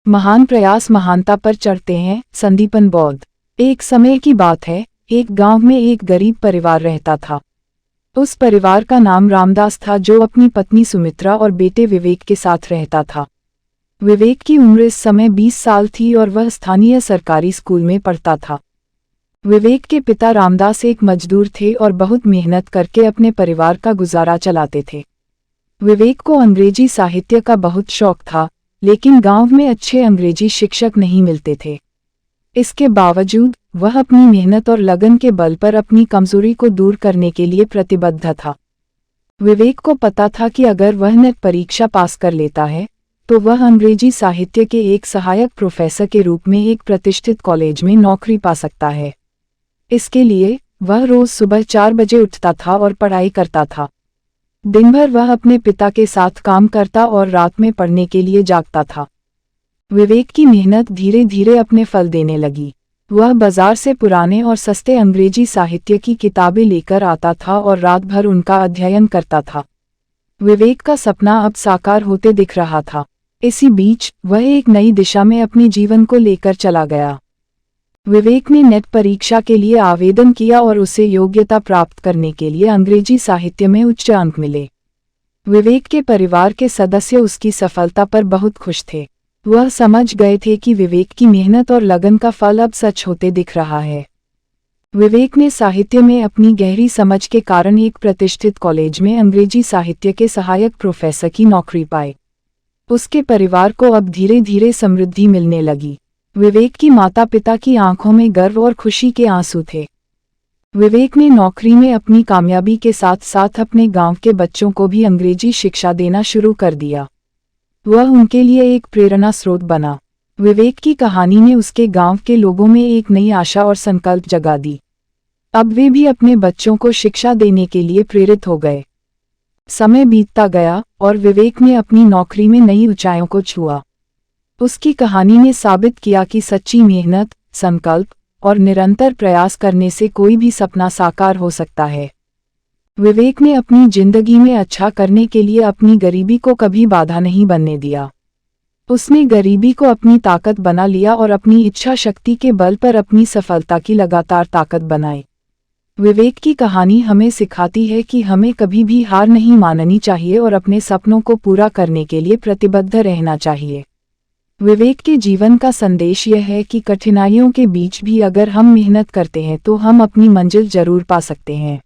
महान प्रयास महानता पर चढ़ते हैं। संदीपन बौद्ध। एक समय की बात है, एक गांव में एक गरीब परिवार रहता था। उस परिवार का नाम रामदास था, जो अपनी पत्नी सुमित्रा और बेटे विवेक के साथ रहता था। विवेक की उम्र इस समय 20 साल थी और वह स्थानीय सरकारी स्कूल में पढ़ता था। विवेक के पिता रामदास एक मजदूर थे और बहुत मेहनत करके अपने परिवार का गुजारा चलाते थे। विवेक को अंग्रेजी साहित्य का बहुत शौक था, लेकिन गांव में अच्छे अंग्रेजी शिक्षक नहीं मिलते थे। इसके बावजूद वह अपनी मेहनत और लगन के बल पर अपनी कमजोरी को दूर करने के लिए प्रतिबद्ध था। विवेक को पता था कि अगर वह नेट परीक्षा पास कर लेता है तो वह अंग्रेजी साहित्य के एक सहायक प्रोफेसर के रूप में एक प्रतिष्ठित कॉलेज में नौकरी पा सकता है। इसके लिए वह रोज सुबह 4 बजे उठता था और पढ़ाई करता था। दिन भर वह अपने पिता के साथ काम करता और रात में पढ़ने के लिए जागता था। विवेक की मेहनत धीरे धीरे अपने फल देने लगी। वह बाजार से पुराने और सस्ते अंग्रेजी साहित्य की किताबें लेकर आता था और रात भर उनका अध्ययन करता था। विवेक का सपना अब साकार होते दिख रहा था। इसी बीच वह एक नई दिशा में अपने जीवन को लेकर चला गया। विवेक ने नेट परीक्षा के लिए आवेदन किया और उसे योग्यता प्राप्त करने के लिए अंग्रेजी साहित्य में उच्च अंक मिले। विवेक के परिवार के सदस्य उसकी सफलता पर बहुत खुश थे। वह समझ गए थे कि विवेक की मेहनत और लगन का फल अब सच होते दिख रहा है। विवेक ने साहित्य में अपनी गहरी समझ के कारण एक प्रतिष्ठित कॉलेज में अंग्रेजी साहित्य के सहायक प्रोफेसर की नौकरी पाई। उसके परिवार को अब धीरे धीरे समृद्धि मिलने लगी। विवेक की माता पिता की आंखों में गर्व और खुशी के आंसू थे। विवेक ने नौकरी में अपनी कामयाबी के साथ साथ अपने गांव के बच्चों को भी अंग्रेजी शिक्षा देना शुरू कर दिया। वह उनके लिए एक प्रेरणा स्रोत बना। विवेक की कहानी ने उसके गांव के लोगों में एक नई आशा और संकल्प जगा दी। अब वे भी अपने बच्चों को शिक्षा देने के लिए प्रेरित हो गए। समय बीतता गया और विवेक ने अपनी नौकरी में नई ऊंचाइयों को छुआ। उसकी कहानी ने साबित किया कि सच्ची मेहनत, संकल्प और निरंतर प्रयास करने से कोई भी सपना साकार हो सकता है। विवेक ने अपनी जिंदगी में अच्छा करने के लिए अपनी गरीबी को कभी बाधा नहीं बनने दिया। उसने गरीबी को अपनी ताकत बना लिया और अपनी इच्छा शक्ति के बल पर अपनी सफलता की लगातार ताकत बनाई। विवेक की कहानी हमें सिखाती है कि हमें कभी भी हार नहीं माननी चाहिए और अपने सपनों को पूरा करने के लिए प्रतिबद्ध रहना चाहिए। विवेक के जीवन का संदेश यह है कि कठिनाइयों के बीच भी अगर हम मेहनत करते हैं तो हम अपनी मंजिल जरूर पा सकते हैं।